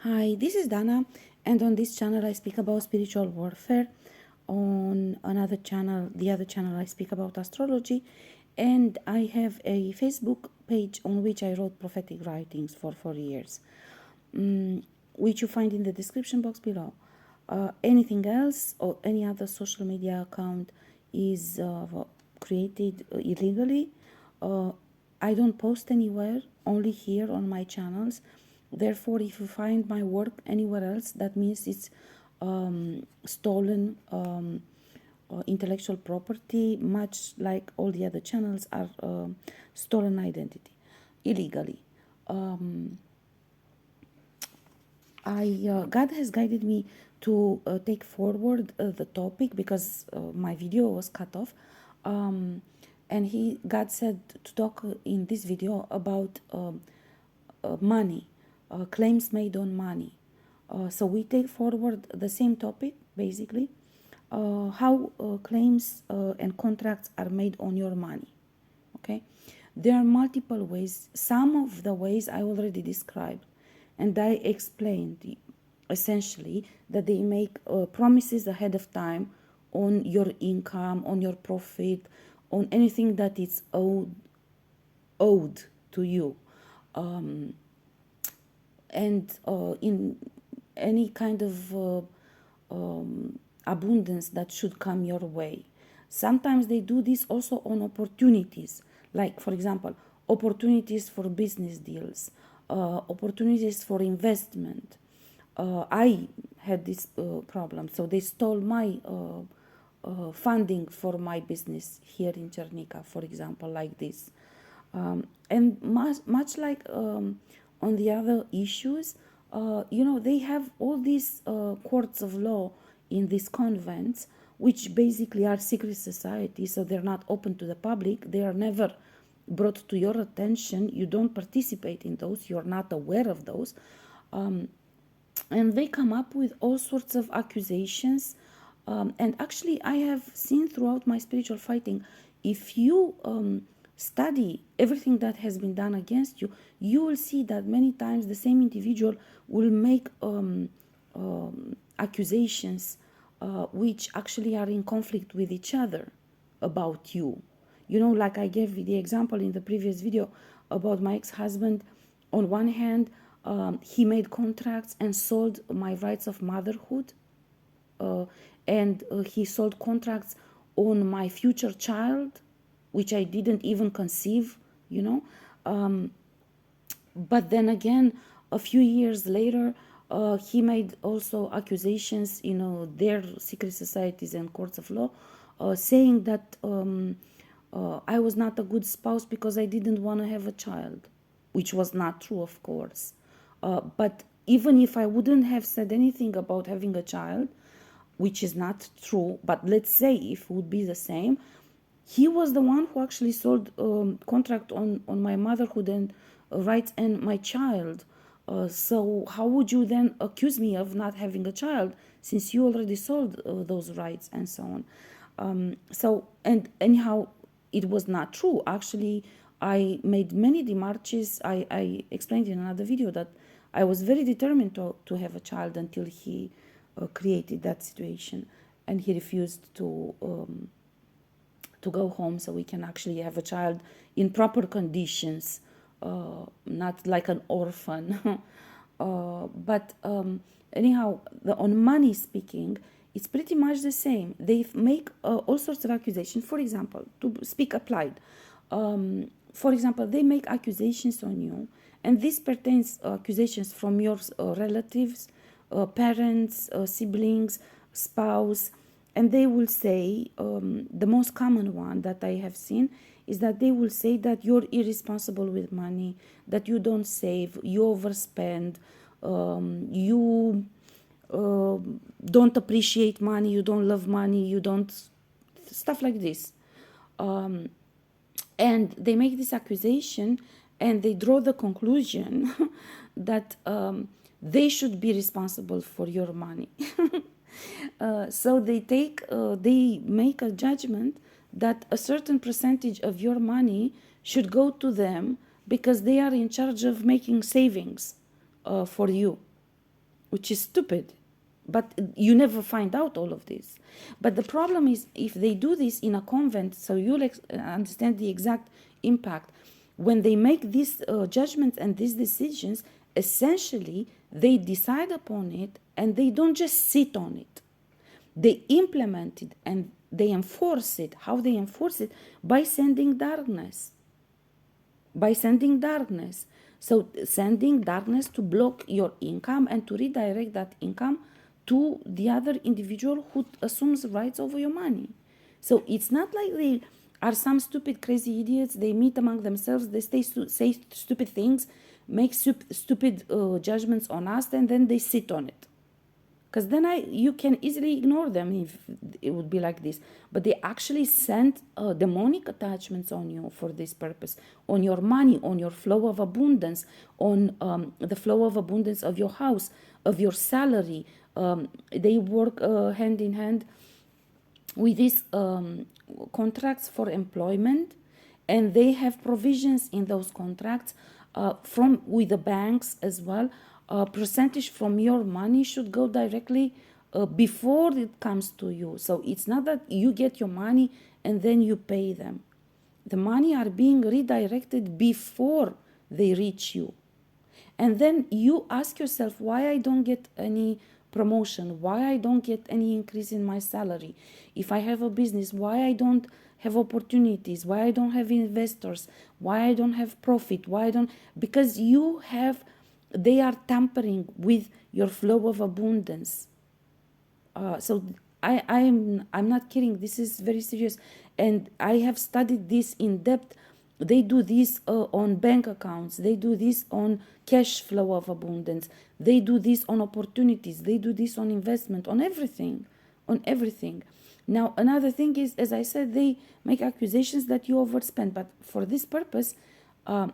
Hi, this is Dana, and on this channel I speak about spiritual warfare. On another channel, the other channel, I speak about astrology, and I have a Facebook page on which I wrote prophetic writings for 4 years, which you find in the description box below. Anything else or any other social media account is created illegally. I don't post anywhere, only here on my channels. Therefore, if you find my work anywhere else, that means it's stolen intellectual property, much like all the other channels are stolen identity, illegally. God has guided me to take forward the topic because my video was cut off, and God said to talk in this video about money, claims made on money. So we take forward the same topic, basically, how claims and contracts are made on your money. Okay, there are multiple ways. Some of the ways I already described, and I explained essentially that they make promises ahead of time on your income, on your profit, on anything that is owed to you, and in any kind of abundance that should come your way. Sometimes they do this also on opportunities, like, for example, opportunities for business deals, opportunities for investment. I had this problem, so they stole my funding for my business here in Cernica, for example, like this. And much like on the other issues, they have all these courts of law in these convents, which basically are secret societies, so they're not open to the public. They are never brought to your attention. You don't participate in those. You're not aware of those. And they come up with all sorts of accusations. And actually, I have seen throughout my spiritual fighting, if you study everything that has been done against you, you will see that many times the same individual will make accusations which actually are in conflict with each other about you. Like I gave the example in the previous video about my ex-husband. On one hand, he made contracts and sold my rights of motherhood, and he sold contracts on my future child, which I didn't even conceive. But then again, a few years later, he made also accusations, their secret societies and courts of law, saying that I was not a good spouse because I didn't want to have a child, which was not true, of course. But even if I wouldn't have said anything about having a child, which is not true, but let's say if it would be the same, he was the one who actually sold contract on my motherhood and rights and my child. So how would you then accuse me of not having a child, since you already sold those rights and so on? And anyhow, it was not true. Actually, I made many demarches. I explained in another video that I was very determined to have a child until he created that situation, and he refused to go home so we can actually have a child in proper conditions, not like an orphan. But anyhow, on money speaking, it's pretty much the same. They make all sorts of accusations. For example, to speak applied, for example, they make accusations on you, and this pertains accusations from your relatives, parents, siblings, spouse, and they will say, the most common one that I have seen is that they will say that you're irresponsible with money, that you don't save, you overspend, you don't appreciate money, you don't love money, you don't, stuff like this. And they make this accusation and they draw the conclusion that they should be responsible for your money. So they make a judgment that a certain percentage of your money should go to them because they are in charge of making savings for you. which is stupid. But you never find out all of this. But the problem is, if they do this in a convent, so you'll understand the exact impact. When they make these judgments and these decisions, essentially they decide upon it, and they don't just sit on it. They implement it and they enforce it. How they enforce it? By sending darkness. By sending darkness. So sending darkness to block your income and to redirect that income to the other individual who assumes rights over your money. So it's not like they are some stupid, crazy idiots. They meet among themselves, they say stupid things, make stupid judgments on us, and then they sit on it. Because then you can easily ignore them if it would be like this. But they actually send demonic attachments on you for this purpose, on your money, on your flow of abundance, on the flow of abundance of your house, of your salary. They work hand in hand with these contracts for employment, and they have provisions in those contracts from with the banks as well. Percentage from your money should go directly before it comes to you. So it's not that you get your money and then you pay them. The money are being redirected before they reach you. And then you ask yourself, why I don't get any promotion, why I don't get any increase in my salary. If I have a business, why I don't have opportunities, why I don't have investors, why I don't have profit, why I don't, because they are tampering with your flow of abundance. So I'm not kidding. This is very serious, and I have studied this in depth. They do this on bank accounts. They do this on cash flow of abundance. They do this on opportunities. They do this on investment, on everything, on everything. Now, another thing is, as I said, they make accusations that you overspend. But for this purpose,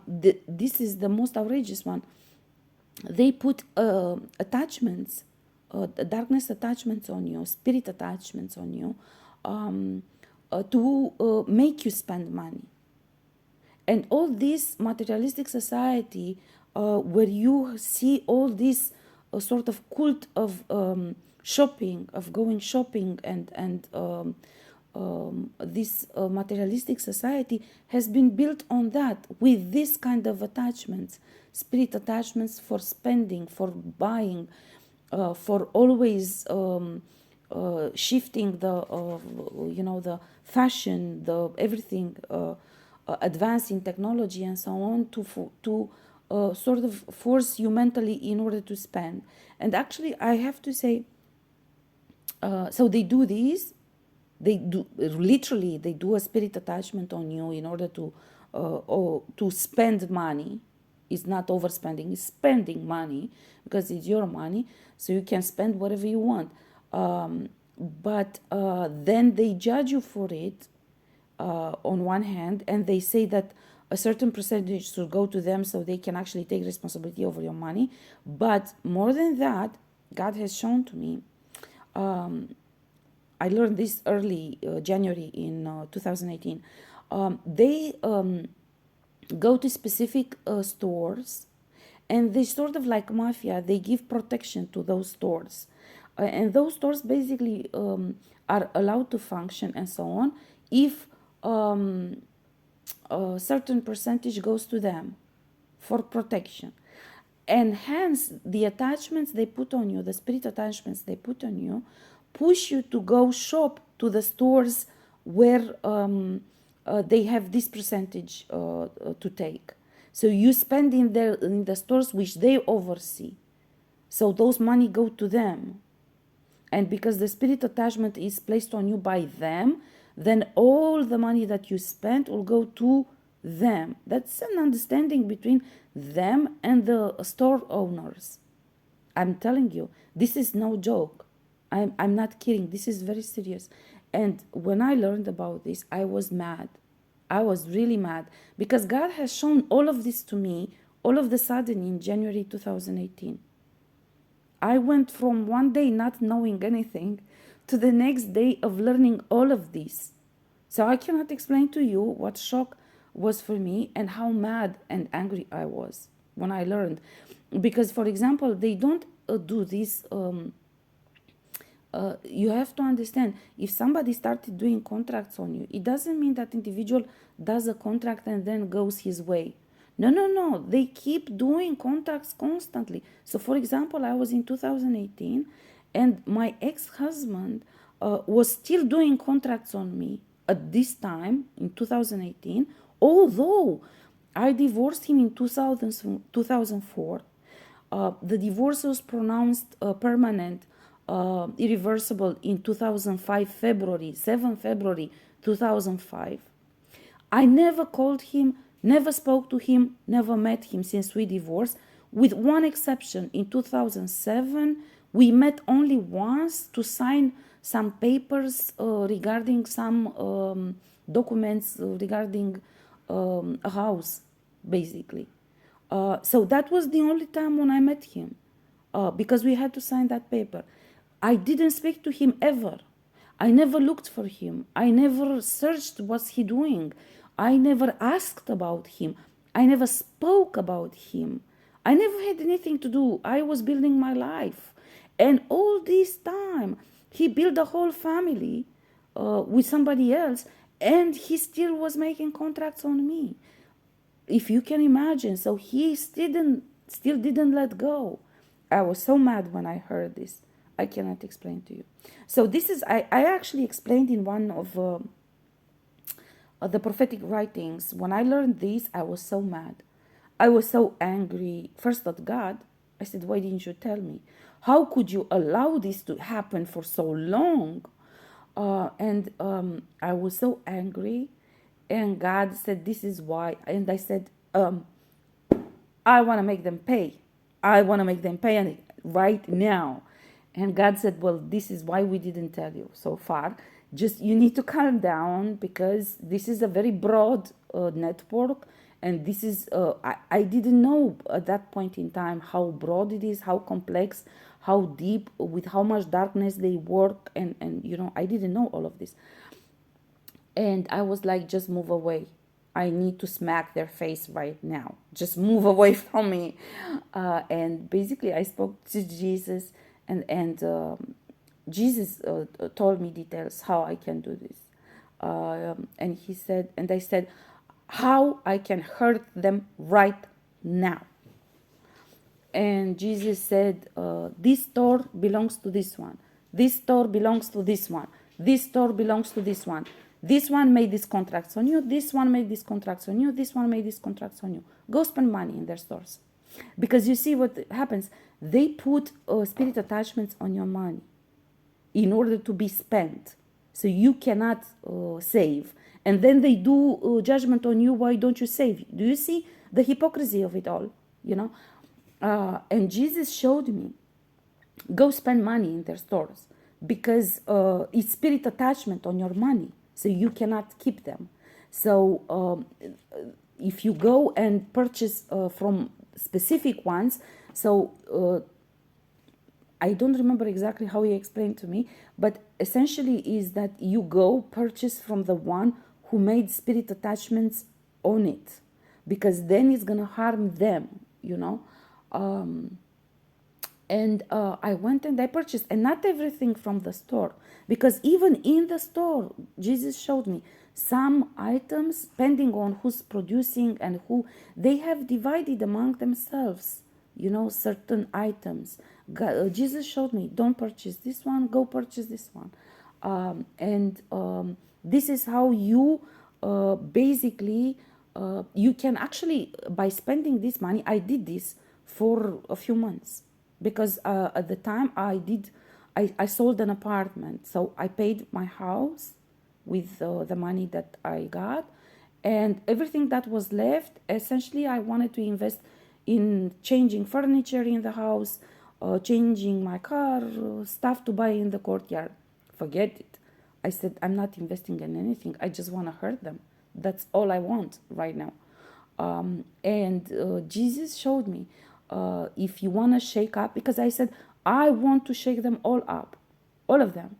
this is the most outrageous one. They put attachments, darkness attachments on you, spirit attachments on you, to make you spend money. And all this materialistic society, where you see all this sort of cult of shopping, of going shopping, and this materialistic society has been built on that, with this kind of attachments, spirit attachments for spending, for buying, for always shifting the fashion, the everything, advancing technology and so on, to sort of force you mentally in order to spend. And actually, I have to say, so they do this. They do literally. They do a spirit attachment on you in order to spend money. It's not overspending. It's spending money because it's your money, so you can spend whatever you want. But then they judge you for it. On one hand, and they say that a certain percentage should go to them so they can actually take responsibility over your money. But more than that, God has shown to me, I learned this early January in 2018. They go to specific stores, and they sort of like mafia, they give protection to those stores. And those stores basically are allowed to function and so on if a certain percentage goes to them for protection. And hence, the attachments they put on you, the spirit attachments they put on you, push you to go shop to the stores where they have this percentage to take. So you spend in the stores which they oversee. So those money go to them. And because the spirit attachment is placed on you by them, then all the money that you spend will go to them. That's an understanding between them and the store owners. I'm telling you, this is no joke. I'm not kidding. This is very serious. And when I learned about this, I was mad. I was really mad because God has shown all of this to me all of a sudden in January 2018. I went from one day not knowing anything to the next day of learning all of this. So I cannot explain to you what shock was for me and how mad and angry I was when I learned. Because, for example, they don't do this. You have to understand, if somebody started doing contracts on you, it doesn't mean that individual does a contract and then goes his way. No, no, no. They keep doing contracts constantly. So, for example, I was in 2018, and my ex-husband was still doing contracts on me at this time in 2018, although I divorced him in 2004. The divorce was pronounced permanent, irreversible in 2005, February, 7 February 2005. I never called him, never spoke to him, never met him since we divorced, with one exception. In 2007, we met only once to sign some papers regarding some documents regarding a house, basically. So that was the only time when I met him, because we had to sign that paper. I didn't speak to him ever. I never looked for him. I never searched what's he doing. I never asked about him. I never spoke about him. I never had anything to do. I was building my life. And all this time, he built a whole family with somebody else, and he still was making contracts on me. If you can imagine. So he still didn't let go. I was so mad when I heard this. I cannot explain to you. So this is, I actually explained in one of the prophetic writings. When I learned this, I was so mad. I was so angry, first at God. I said, why didn't you tell me? How could you allow this to happen for so long? And I was so angry. And God said, this is why. And I said, I want to make them pay. I want to make them pay, and right now. And God said, well, this is why we didn't tell you so far. Just, you need to calm down, because this is a very broad network. And this is, I didn't know at that point in time how broad it is, how complex, how deep, with how much darkness they work. And I didn't know all of this. And I was like, just move away. I need to smack their face right now. Just move away from me. And basically, I spoke to Jesus, and Jesus told me details how I can do this. And he said, and I said, how I can hurt them right now. And Jesus said, this store belongs to this one. This store belongs to this one. This store belongs to this one. This one made these contracts on you. This one made these contracts on you. This one made these contracts on you. Go spend money in their stores. Because you see what happens. They put spirit attachments on your money in order to be spent. So you cannot save. And then they do judgment on you. Why don't you save? Do you see the hypocrisy of it all? And Jesus showed me, go spend money in their stores, because it's spirit attachment on your money. So you cannot keep them. So if you go and purchase from specific ones, so I don't remember exactly how he explained to me, but essentially is that you go purchase from the one who made spirit attachments on it, because then it's going to harm them, And I went and I purchased, and not everything from the store, because even in the store, Jesus showed me some items, depending on who's producing and who, they have divided among themselves, certain items. Jesus showed me, don't purchase this one, go purchase this one. This is how you basically, you can actually, by spending this money, I did this for a few months. Because at the time I sold an apartment. So I paid my house with the money that I got. And everything that was left, essentially I wanted to invest in changing furniture in the house, changing my car, stuff to buy in the courtyard. Forget it. I said, I'm not investing in anything. I just want to hurt them. That's all I want right now. Jesus showed me, if you want to shake up, because I said, I want to shake them all up, all of them.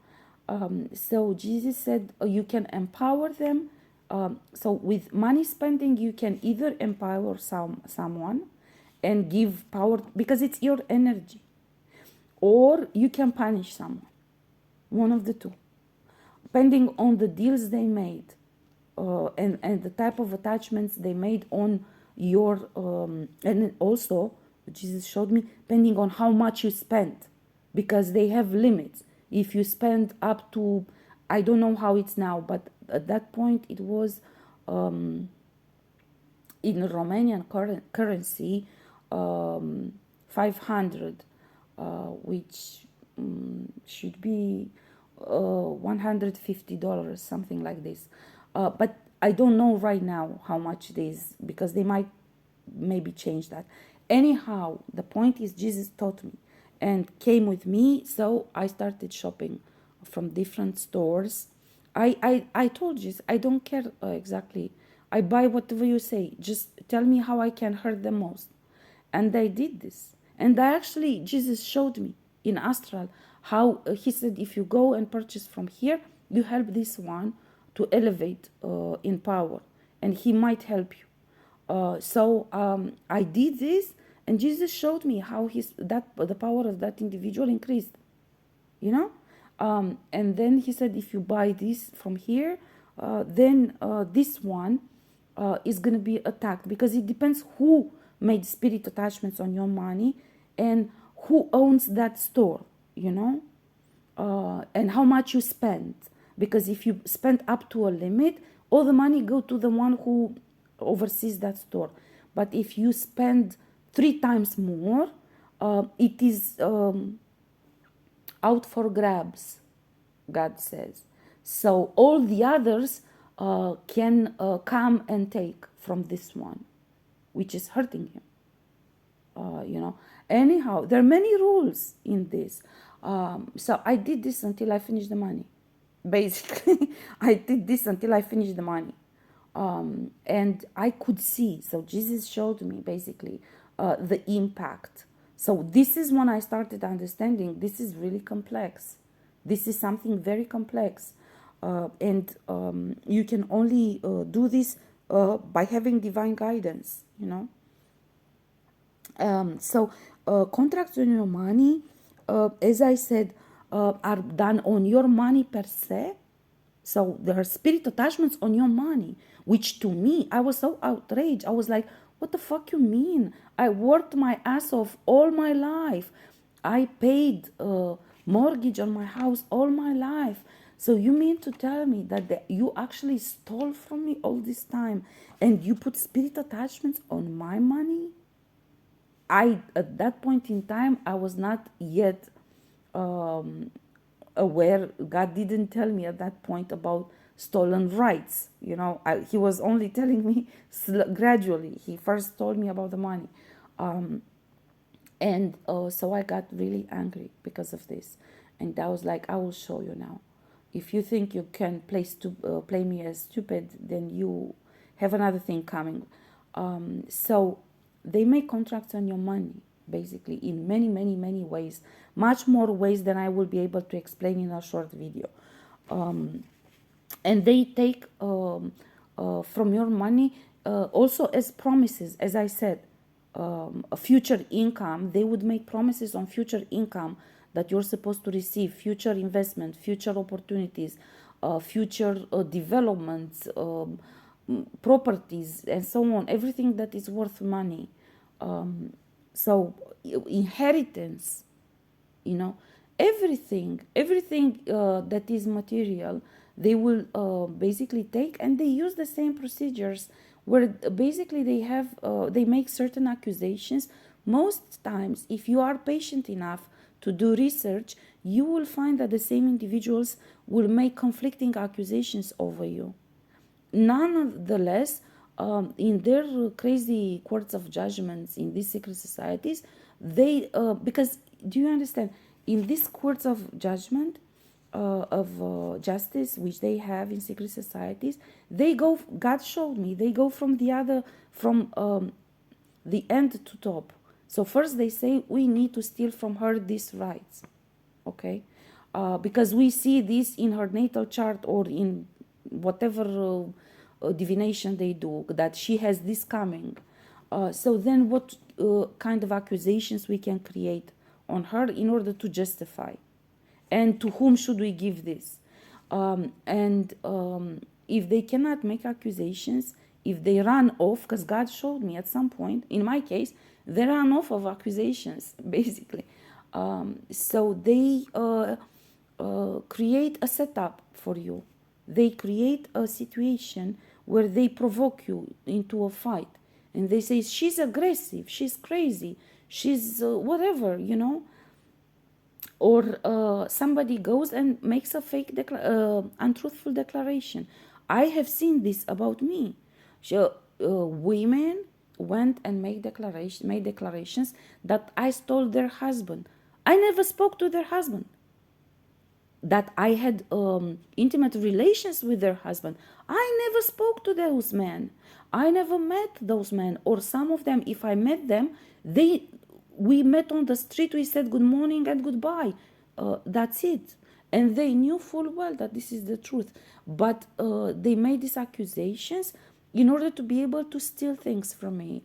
So Jesus said, you can empower them. So with money spending, you can either empower someone and give power, because it's your energy. or you can punish someone. One of the two, depending on the deals they made, and the type of attachments they made on your, and also Jesus showed me, depending on how much you spend, because they have limits. If you spend up to, I don't know how it's now, but at that point it was, in Romanian currency, 500, which should be $150, something like this. But I don't know right now how much it is, because they might maybe change that. Anyhow, the point is Jesus taught me and came with me, so I started shopping from different stores. I told you, I don't care exactly. I buy whatever you say. Just tell me how I can hurt the most. And I did this. And I actually, Jesus showed me in Astral how he said, if you go and purchase from here, you help this one to elevate in power. And he might help you. So I did this, and Jesus showed me how the power of that individual increased. You know, and then he said, if you buy this from here, then this one is going to be attacked, because it depends who made spirit attachments on your money and who owns that store, you know, and how much you spend. Because if you spend up to a limit, all the money go to the one who oversees that store. But if you spend 3 times more, it is out for grabs, God says. So all the others can come and take from this one, which is hurting him. You know, anyhow, there are many rules in this. So I did this until I finished the money. Basically, I did this until I finished the money. And I could see, so Jesus showed me basically the impact. So this is when I started understanding this is really complex. This is something very complex. And you can only do this by having divine guidance, you know. So contracts on your money, as I said, are done on your money per se. So there are spirit attachments on your money, which to me, I was so outraged. I was like, what the fuck you mean? I worked my ass off all my life. I paid mortgage on my house all my life. So you mean to tell me that you actually stole from me all this time and you put spirit attachments on my money? At that point in time, I was not yet aware. God didn't tell me at that point about stolen rights. You know, he was only telling me gradually. He first told me about the money. And so I got really angry because of this. And I was like, I will show you now. If you think you can play me as stupid, then you have another thing coming. So they make contracts on your money, basically, in many, many, many ways. Much more ways than I will be able to explain in a short video. And they take from your money also as promises, as I said, a future income. They would make promises on future income that you're supposed to receive, future investment, future opportunities, future developments, properties, and so on, everything that is worth money. So inheritance, you know, everything that is material, they will basically take, and they use the same procedures where basically they make certain accusations. Most times, if you are patient enough to do research, you will find that the same individuals will make conflicting accusations over you. Nonetheless, in their crazy courts of judgments in these secret societies, they because do you understand, in these courts of judgment of justice which they have in secret societies, they go, God showed me, they go from the end to top. So first they say, we need to steal from her these rights, okay, because we see this in her natal chart or in whatever divination they do, that she has this coming. So then what kind of accusations we can create on her in order to justify. And to whom should we give this? And if they cannot make accusations, if they run off, because God showed me at some point, in my case, they ran off of accusations, basically. So they create a setup for you. They create a situation where they provoke you into a fight. And they say, she's aggressive, she's crazy, she's whatever, you know. Or somebody goes and makes a fake untruthful declaration. I have seen this about me. So, women went and made declarations that I stole their husband. I never spoke to their husband. That I had intimate relations with their husband. I never spoke to those men. I never met those men. Or some of them, if I met them, we met on the street, we said good morning and goodbye. That's it. And they knew full well that this is the truth. But they made these accusations in order to be able to steal things from me,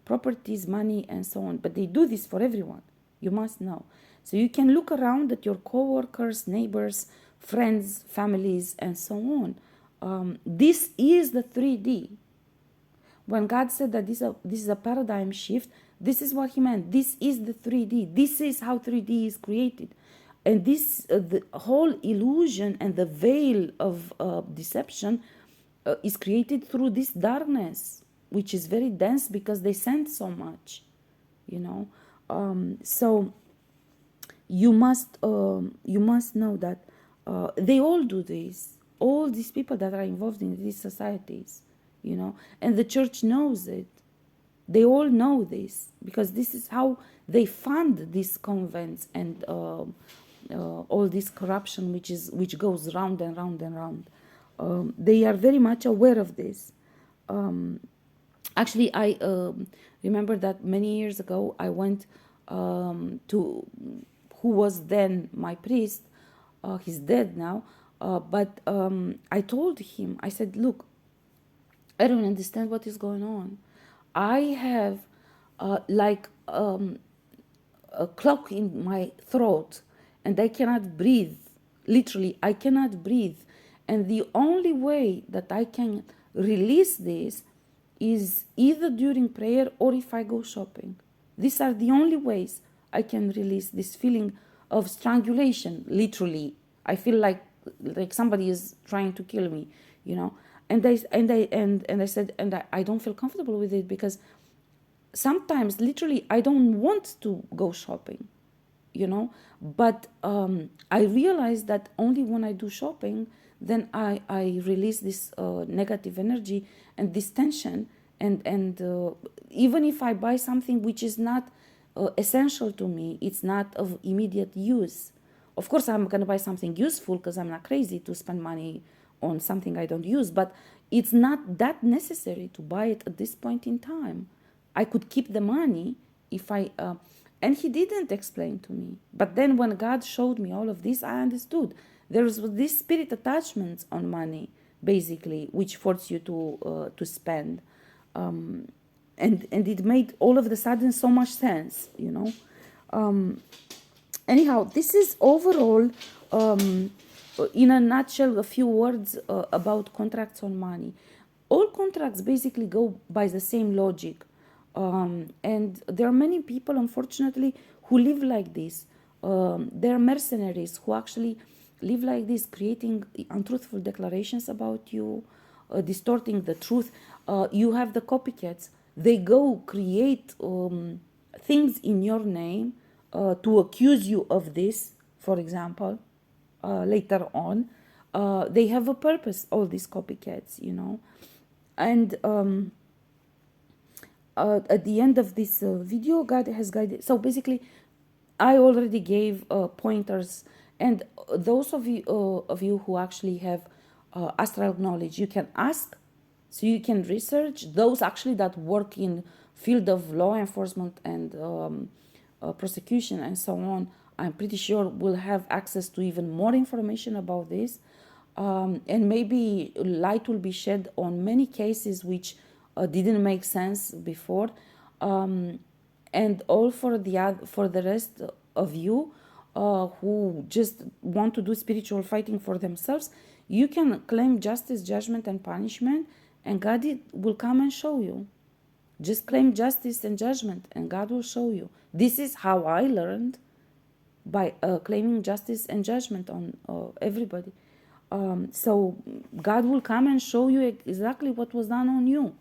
properties, money, and so on. But they do this for everyone. You must know. So you can look around at your co-workers, neighbors, friends, families, and so on. This is the 3D. When God said that this is a paradigm shift, this is what he meant. This is the 3D. This is how 3D is created. And this, the whole illusion and the veil of deception is created through this darkness, which is very dense because they send so much, you know. So you must know that they all do this. All these people that are involved in these societies, you know, and the church knows it. They all know this because this is how they fund these convents and all this corruption which goes round and round and round. They are very much aware of this. Actually, I remember that many years ago I went to who was then my priest. He's dead now, but I told him, I said, look, I don't understand what is going on. I have like a clock in my throat and I cannot breathe. Literally, I cannot breathe. And the only way that I can release this is either during prayer or if I go shopping. These are the only ways I can release this feeling of strangulation. Literally, I feel like somebody is trying to kill me, you know. And I said, and I don't feel comfortable with it because sometimes literally I don't want to go shopping, you know. But I realize that only when I do shopping, then I release this negative energy and this tension. And even if I buy something which is not essential to me, it's not of immediate use. Of course, I'm going to buy something useful because I'm not crazy to spend money on something I don't use, but it's not that necessary to buy it at this point in time. I could keep the money if I, and he didn't explain to me. But then when God showed me all of this, I understood. There was this spirit attachments on money, basically, which force you to spend. And it made all of the sudden so much sense, you know. Anyhow, this is overall, in a nutshell, a few words about contracts on money. All contracts basically go by the same logic. And there are many people, unfortunately, who live like this. There are mercenaries who actually live like this, creating untruthful declarations about you, distorting the truth. You have the copycats. They go create things in your name to accuse you of this, for example, later on. They have a purpose, all these copycats, you know. And at the end of this video, God has guided. So basically, I already gave pointers. And those of you who actually have astral knowledge, you can ask. So you can research those actually that work in field of law enforcement and prosecution and so on. I'm pretty sure we'll have access to even more information about this. And maybe light will be shed on many cases which didn't make sense before. And all for the rest of you who just want to do spiritual fighting for themselves, you can claim justice, judgment, and punishment, and God will come and show you. Just claim justice and judgment, and God will show you. This is how I learned, by claiming justice and judgment on everybody. So God will come and show you exactly what was done on you.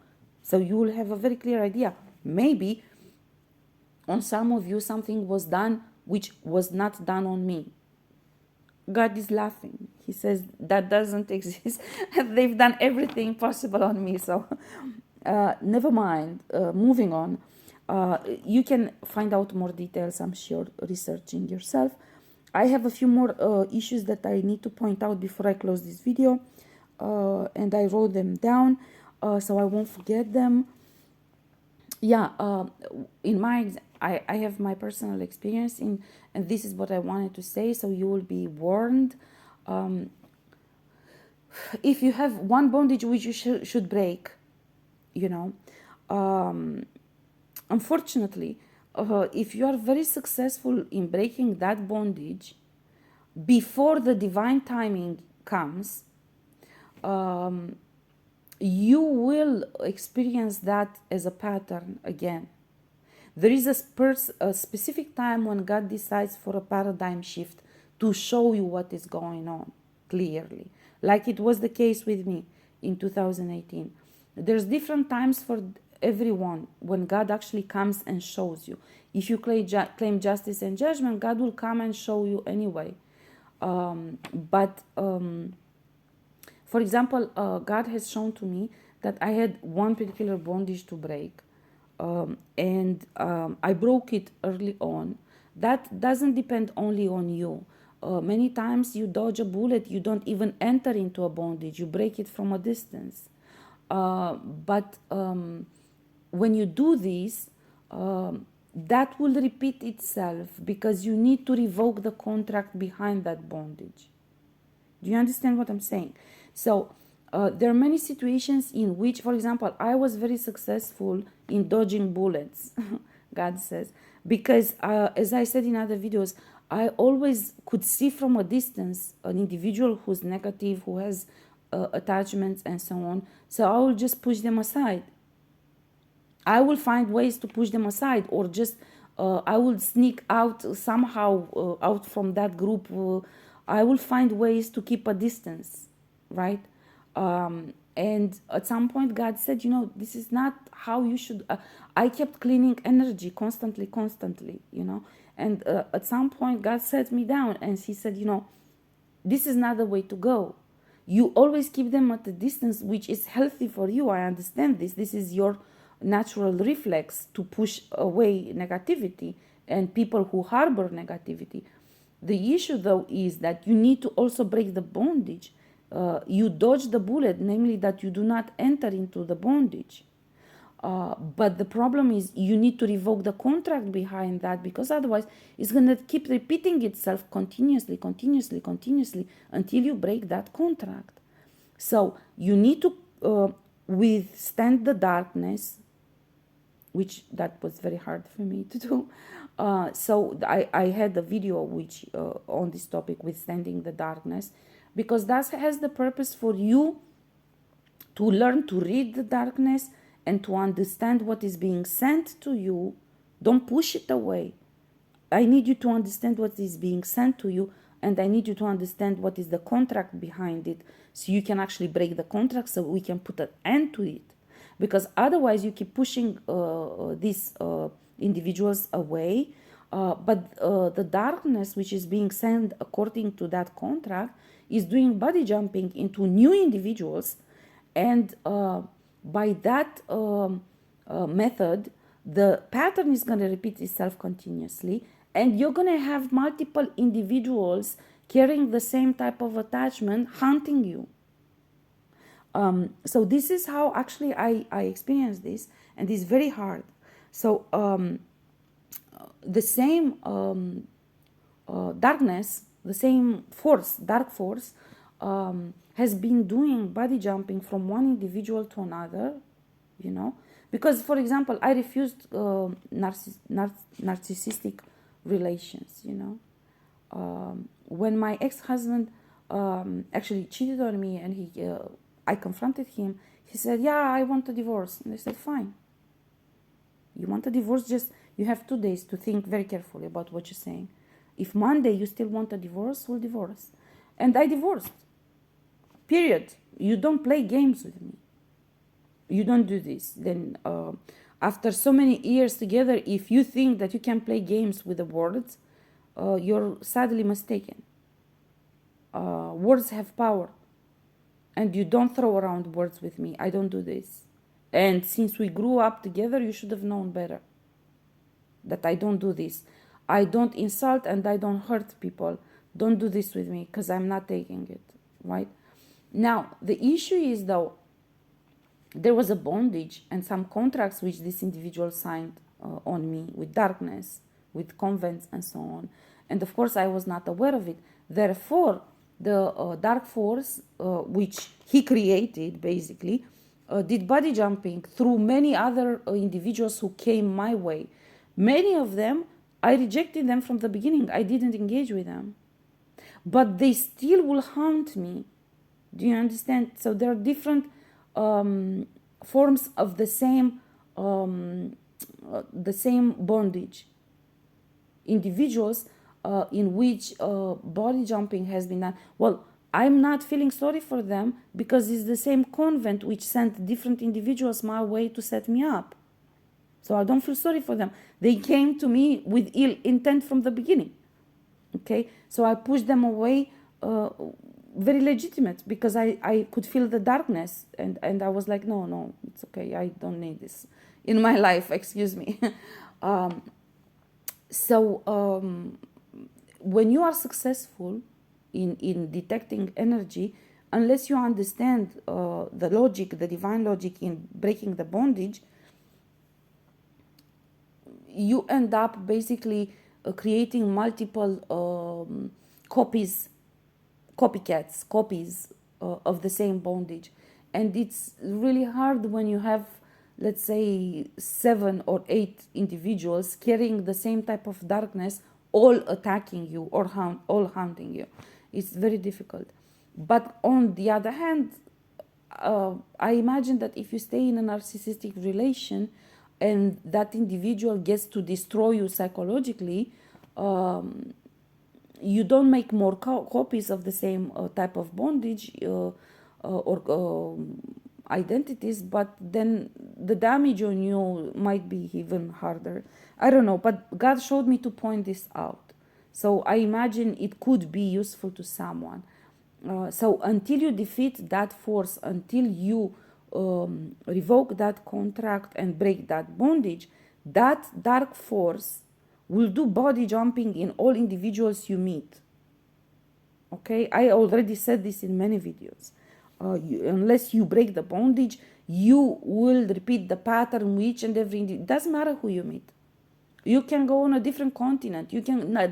So you will have a very clear idea. Maybe on some of you something was done which was not done on me. God is laughing. He says that doesn't exist. They've done everything possible on me. So never mind. Moving on. You can find out more details, I'm sure, researching yourself. I have a few more issues that I need to point out before I close this video. And I wrote them down so I won't forget them. Yeah, in my I have my personal experience in, and this is what I wanted to say, so you will be warned. If you have one bondage which you should break, you know, unfortunately, if you are very successful in breaking that bondage before the divine timing comes, you will experience that as a pattern again. There is a specific time when God decides for a paradigm shift to show you what is going on clearly, like it was the case with me in 2018. There's different times for everyone when God actually comes and shows you. If you claim justice and judgment, God will come and show you anyway. For example, God has shown to me that I had one particular bondage to break, and I broke it early on. That doesn't depend only on you. Many times you dodge a bullet, you don't even enter into a bondage, you break it from a distance. But when you do this, that will repeat itself because you need to revoke the contract behind that bondage. Do you understand what I'm saying? So there are many situations in which, for example, I was very successful in dodging bullets, God says, because as I said in other videos, I always could see from a distance an individual who's negative, who has attachments and so on. So I will just push them aside. I will find ways to push them aside, or just I will sneak out somehow out from that group. I will find ways to keep a distance, right? And at some point God said, this is not how you should. I kept cleaning energy constantly, and at some point God sat me down and he said, this is not the way to go. You always keep them at a distance, which is healthy for you. I understand this. This is your natural reflex to push away negativity and people who harbor negativity. The issue, though, is that you need to also break the bondage. You dodge the bullet, namely that you do not enter into the bondage. But the problem is you need to revoke the contract behind that, because otherwise it's going to keep repeating itself continuously until you break that contract. So you need to withstand the darkness, which that was very hard for me to do. So I had a video which on this topic, withstanding the darkness, because that has the purpose for you to learn to read the darkness and to understand what is being sent to you. Don't push it away. I need you to understand what is being sent to you, and I need you to understand what is the contract behind it, so you can actually break the contract, so we can put an end to it. Because otherwise you keep pushing these individuals away, but the darkness which is being sent according to that contract is doing body jumping into new individuals, and by that method, the pattern is going to repeat itself continuously, and you're going to have multiple individuals carrying the same type of attachment hunting you. So this is how actually I experienced this, and it's very hard. So the same darkness, the same force, dark force, has been doing body jumping from one individual to another, Because, for example, I refused narcissistic relations, you know. When my ex-husband actually cheated on me, and I confronted him, he said, yeah, I want a divorce. And I said, fine. You want a divorce? Just, you have 2 days to think very carefully about what you're saying. If Monday you still want a divorce, we'll divorce. And I divorced. Period. You don't play games with me. You don't do this. Then after so many years together, if you think that you can play games with the words, you're sadly mistaken. Words have power. And you don't throw around words with me. I don't do this. And since we grew up together, you should have known better that I don't do this. I don't insult and I don't hurt people. Don't do this with me, because I'm not taking it, right? Now, the issue is, though, there was a bondage and some contracts which this individual signed on me with darkness, with convents and so on. And of course, I was not aware of it. Therefore, the dark force, which he created, basically, did body jumping through many other individuals who came my way. Many of them, I rejected them from the beginning. I didn't engage with them. But they still will haunt me. Do you understand? So there are different forms of the same bondage. Individuals in which body jumping has been done. Well, I'm not feeling sorry for them, because it's the same convent which sent different individuals my way to set me up. So I don't feel sorry for them. They came to me with ill intent from the beginning. Okay, so I pushed them away, very legitimate, because I could feel the darkness, and I was like, no, it's okay, I don't need this in my life, excuse me. When you are successful in detecting energy, unless you understand the logic, the divine logic in breaking the bondage, you end up basically creating multiple copies of the same bondage. And it's really hard when you have, let's say, 7 or 8 individuals carrying the same type of darkness, all attacking you or all haunting you. It's very difficult. But on the other hand, I imagine that if you stay in a narcissistic relation and that individual gets to destroy you psychologically, you don't make more copies of the same type of bondage or identities, but then the damage on you might be even harder. I don't know, but God showed me to point this out. So I imagine it could be useful to someone. So until you defeat that force, until you revoke that contract and break that bondage, that dark force will do body jumping in all individuals you meet. Okay, I already said this in many videos. Unless you break the bondage, you will repeat the pattern which and every individual. It doesn't matter who you meet. You can go on a different continent. It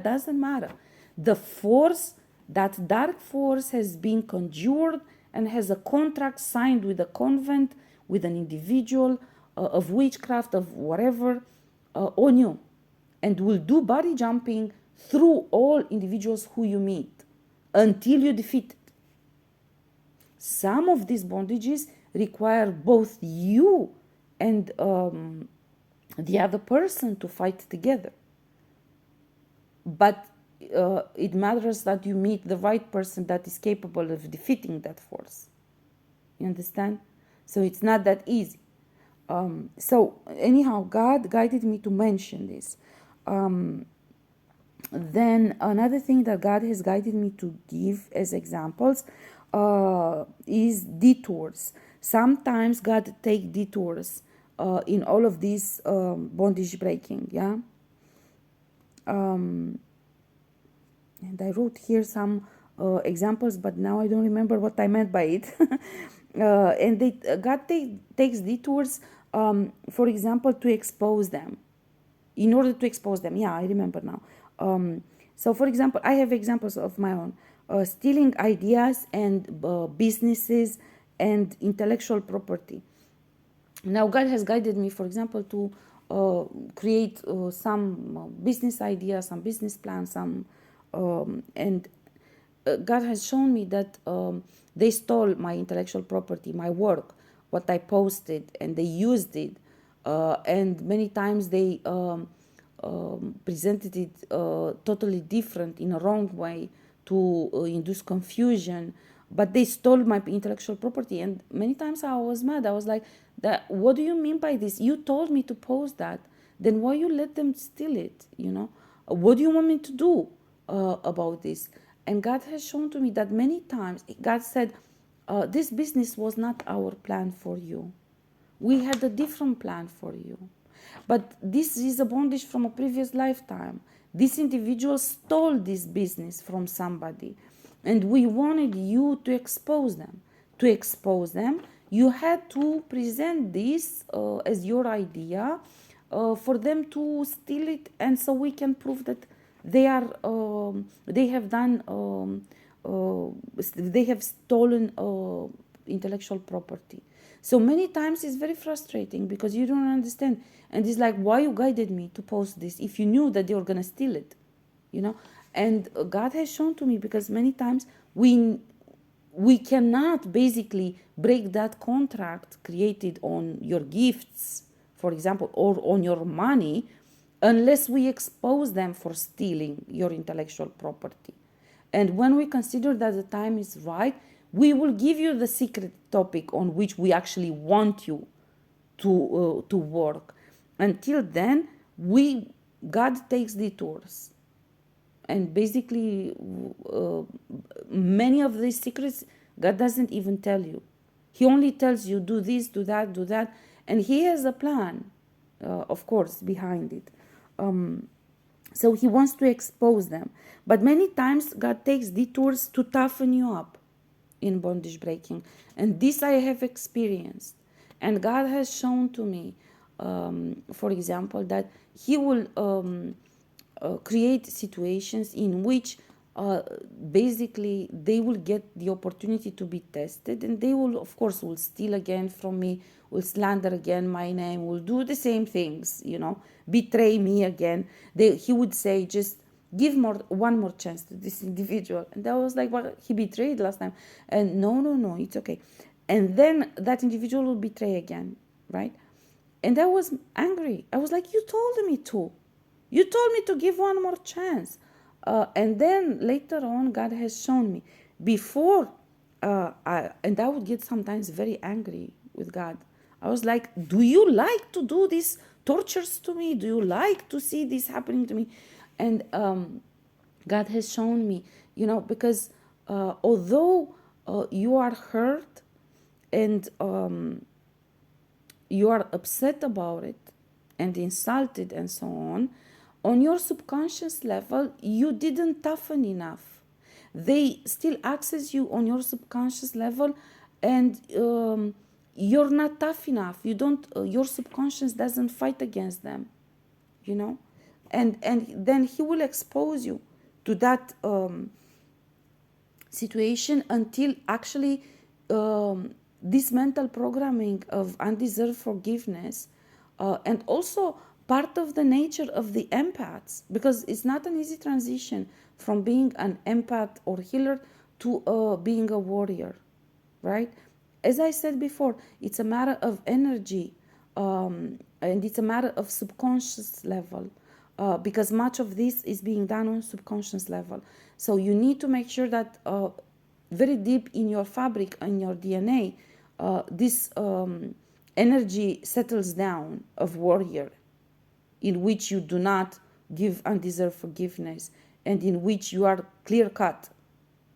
doesn't matter. The force, that dark force, has been conjured and has a contract signed with a convent, with an individual, of witchcraft, of whatever, on you. And will do body jumping through all individuals who you meet until you defeat it. Some of these bondages require both you and the other person to fight together. But it matters that you meet the right person that is capable of defeating that force. You understand? So it's not that easy. So anyhow, God guided me to mention this. Then another thing that God has guided me to give as examples is detours. Sometimes God takes detours in all of these bondage breaking, yeah. And I wrote here examples, but now I don't remember what I meant by it. And God takes detours, for example, to expose them. In order to expose them, yeah, I remember now. So, for example, I have examples of my own. Stealing ideas and businesses and intellectual property. Now God has guided me, for example, to create some business idea, some business plan, some and God has shown me that they stole my intellectual property, my work, what I posted, and they used it. And many times they presented it totally different in a wrong way to induce confusion. But they stole my intellectual property, and many times I was mad. I was like, "That what do you mean by this? You told me to post that. Then why you let them steal it? You know, what do you want me to do about this?" And God has shown to me that many times God said, "This business was not our plan for you. We had a different plan for you. But this is a bondage from a previous lifetime. This individual stole this business from somebody, and we wanted you to expose them. To expose them, you had to present this as your idea for them to steal it, and so we can prove that they have done they have stolen intellectual property." So many times it's very frustrating because you don't understand, and it's like, why you guided me to post this if you knew that they were gonna steal it, you know? And God has shown to me, because many times we cannot basically break that contract created on your gifts, for example, or on your money, unless we expose them for stealing your intellectual property. And when we consider that the time is right, we will give you the secret topic on which we actually want you to work. Until then, God takes detours, and basically many of these secrets God doesn't even tell you. He only tells you, do this, do that, and he has a plan, of course, behind it. So he wants to expose them, but many times God takes detours to toughen you up in bondage breaking, and this I have experienced. And God has shown to me, for example, that he will create situations in which basically they will get the opportunity to be tested, and they will, of course, will steal again from me, will slander again my name, will do the same things, betray me again. He would say, just give one more chance to this individual. And I was like, well, he betrayed last time, and no, it's okay. And then that individual will betray again, right? And I was angry. I was like, you told me to give one more chance. And then later on, God has shown me before, and I would get sometimes very angry with God. I was like, do you like to do these tortures to me? Do you like to see this happening to me? And God has shown me, because although you are hurt and you are upset about it and insulted and so on your subconscious level, you didn't toughen enough. They still access you on your subconscious level, and you're not tough enough. You don't. Your subconscious doesn't fight against them, and then he will expose you to that situation until actually this mental programming of undeserved forgiveness, and also part of the nature of the empaths, because it's not an easy transition from being an empath or healer to being a warrior, right? As I said before, it's a matter of energy, and it's a matter of subconscious level, because much of this is being done on subconscious level. So you need to make sure that very deep in your fabric, in your DNA, this energy settles down of warrior, in which you do not give undeserved forgiveness, and in which you are clear cut.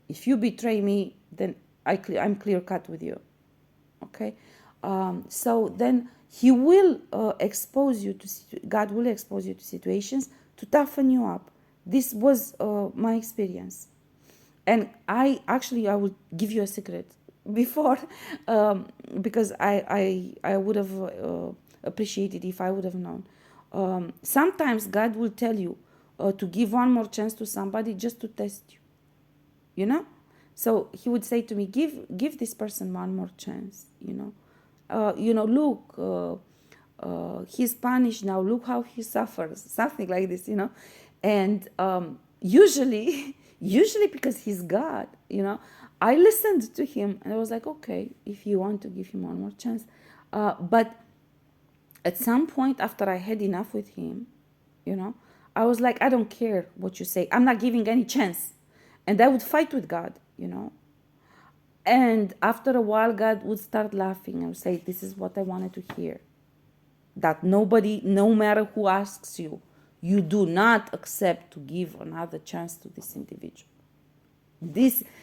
If you betray me, then I'm clear cut with you. Okay, so then he will expose you to God will expose you to situations to toughen you up. This was my experience. And I will give you a secret before, because I would have appreciated if I would have known. Sometimes God will tell you to give one more chance to somebody just to test you. So he would say to me, give this person one more chance, look, he's punished now, look how he suffers, something like this, and usually usually because he's God, I listened to him and I was like, okay, if you want to give him one more chance. But at some point after I had enough with him, I was like, I don't care what you say, I'm not giving any chance. And I would fight with God. And after a while, God would start laughing and say, this is what I wanted to hear. That nobody, no matter who asks you, you do not accept to give another chance to this individual.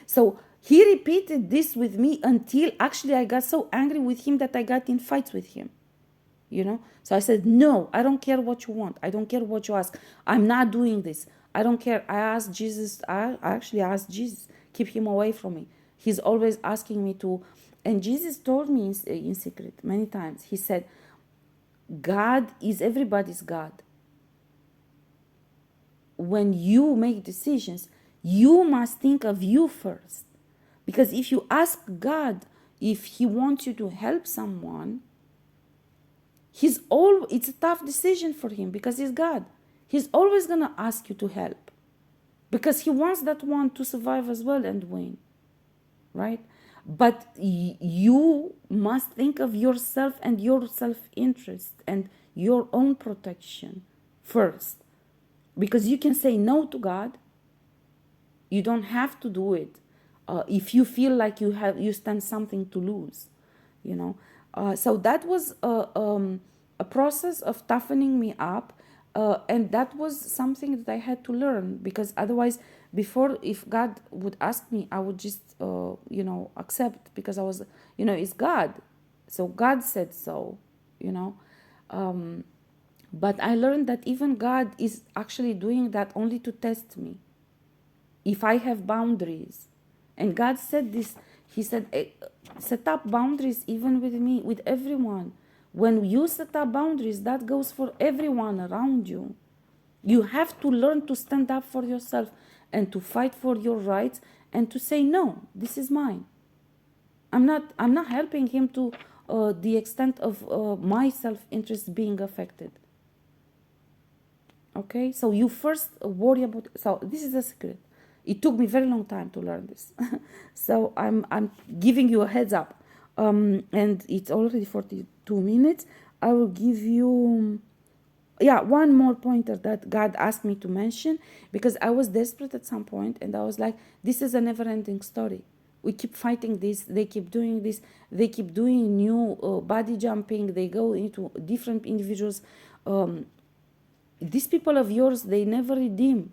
So he repeated this with me until actually I got so angry with him that I got in fights with him. So I said, no, I don't care what you want, I don't care what you ask, I'm not doing this, I don't care. I actually asked Jesus, keep him away from me. He's always asking me to. And Jesus told me in secret many times, he said, God is everybody's God. When you make decisions, you must think of you first, because if you ask God if he wants you to help someone, it's a tough decision for him because he's God. He's always going to ask you to help because he wants that one to survive as well and win, right? But you must think of yourself and your self-interest and your own protection first, because you can say no to God. You don't have to do it if you feel like you stand something to lose, So that was a process of toughening me up, and that was something that I had to learn, because otherwise, before, if God would ask me, I would just accept, because I was, it's God, so God said so, but I learned that even God is actually doing that only to test me if I have boundaries. And God said this, he said, set up boundaries even with me, with everyone. When you set up boundaries, that goes for everyone around you. You have to learn to stand up for yourself and to fight for your rights and to say, no, this is mine. I'm not helping him to the extent of my self-interest being affected. Okay, so you first worry about. So this is a secret. It took me very long time to learn this. So I'm giving you a heads up. And it's already 42 minutes. I will give you one more pointer that God asked me to mention, because I was desperate at some point and I was like, this is a never-ending story. We keep fighting this, they keep doing this, they keep doing new body jumping, they go into different individuals. These people of yours, they never redeem.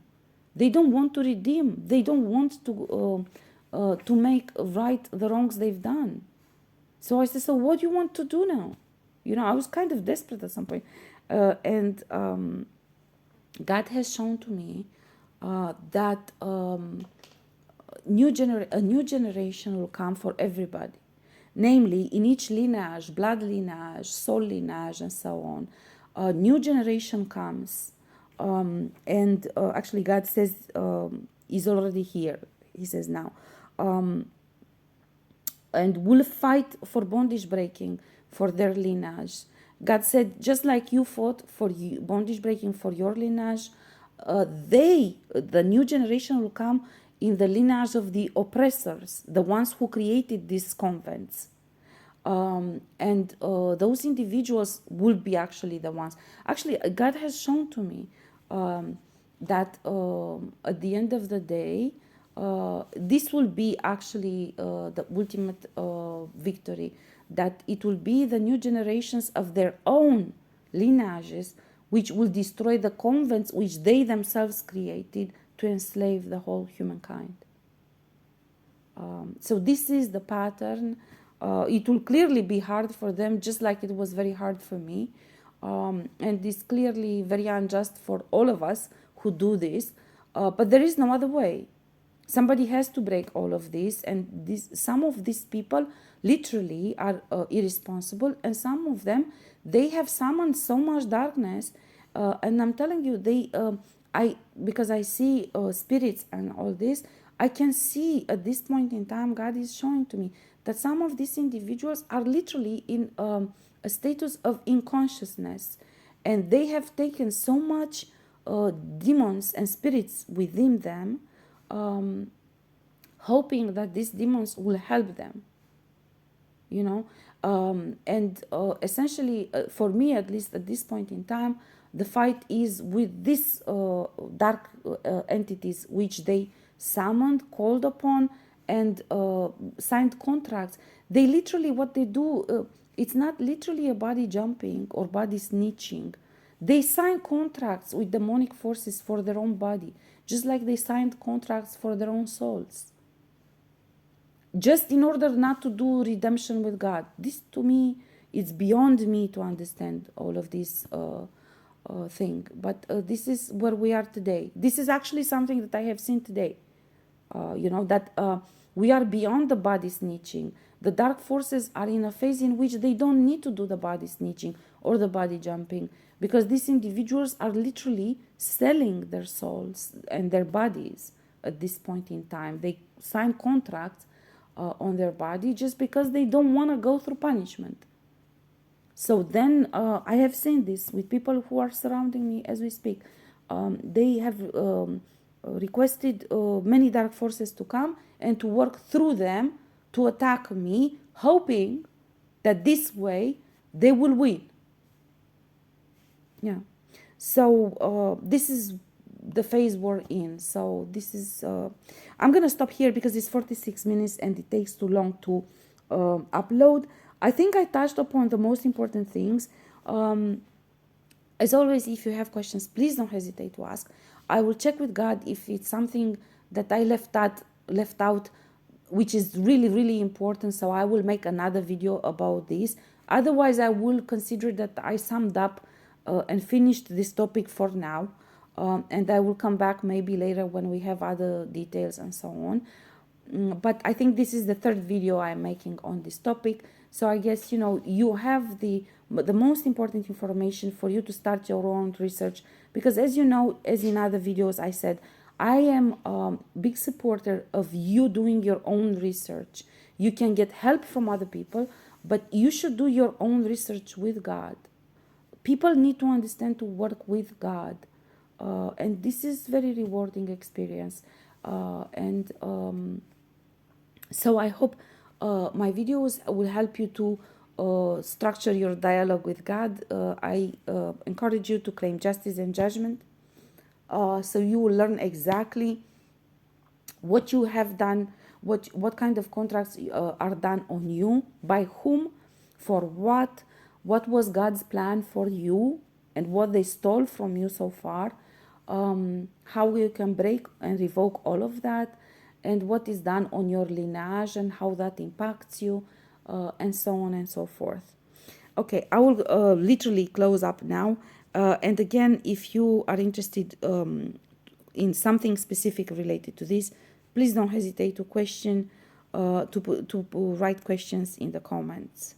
They don't want to redeem. They don't want to make right the wrongs they've done. So I said, so what do you want to do now? I was kind of desperate at some point. And God has shown to me that a new generation will come for everybody. Namely, in each lineage, blood lineage, soul lineage, and so on, a new generation comes. And actually God says is already here. He says now. And will fight for bondage breaking for their lineage. God said, just like you fought for bondage breaking for your lineage, the new generation will come in the lineage of the oppressors, the ones who created these convents. And those individuals will be actually the ones. Actually, God has shown to me that at the end of the day, this will be actually the ultimate victory, that it will be the new generations of their own lineages which will destroy the convents which they themselves created to enslave the whole humankind. So this is the pattern. It will clearly be hard for them, just like it was very hard for me. And it's clearly very unjust for all of us who do this. But there is no other way. Somebody has to break all of this. And some of these people literally are irresponsible. And some of them, they have summoned so much darkness. And I'm telling you, because I see spirits and all this, I can see at this point in time, God is showing to me that some of these individuals are literally in a status of unconsciousness, and they have taken so much demons and spirits within them, hoping that these demons will help them, you know. And essentially, for me at least at this point in time, the fight is with these dark entities which they summoned, called upon, and signed contracts. They literally, what they do, it's not literally a body jumping or body snitching. They sign contracts with demonic forces for their own body, just like they signed contracts for their own souls, just in order not to do redemption with God. This, to me, it's beyond me to understand all of this thing. But this is where we are today. This is actually something that I have seen today. You know, that we are beyond the body snitching. The dark forces are in a phase in which they don't need to do the body snitching or the body jumping, because these individuals are literally selling their souls and their bodies at this point in time. They sign contracts on their body just because they don't want to go through punishment. So then I have seen this with people who are surrounding me as we speak. They have requested many dark forces to come and to work through them to attack me, hoping that this way they will win. Yeah. So this is the phase we're in. So this is I'm gonna stop here because it's 46 minutes and it takes too long to upload. I think I touched upon the most important things. As always, if you have questions, please don't hesitate to ask. I will check with God if it's something that I left out, which is really, really important. So I will make another video about this. Otherwise, I will consider that I summed up and finished this topic for now. And I will come back maybe later when we have other details and so on. But I think this is the third video I'm making on this topic. So I guess, you know, you have the most important information for you to start your own research. Because as you know, as in other videos I said, I am a big supporter of you doing your own research. You can get help from other people, but you should do your own research with God. People need to understand to work with God. And this is very rewarding experience. So I hope my videos will help you to structure your dialogue with God. I encourage you to claim justice and judgment. So you will learn exactly what you have done, what kind of contracts are done on you, by whom, for what was God's plan for you, and what they stole from you so far, how you can break and revoke all of that, and what is done on your lineage and how that impacts you, and so on and so forth. Okay, I will literally close up now. And again, if you are interested in something specific related to this, please don't hesitate to write questions in the comments.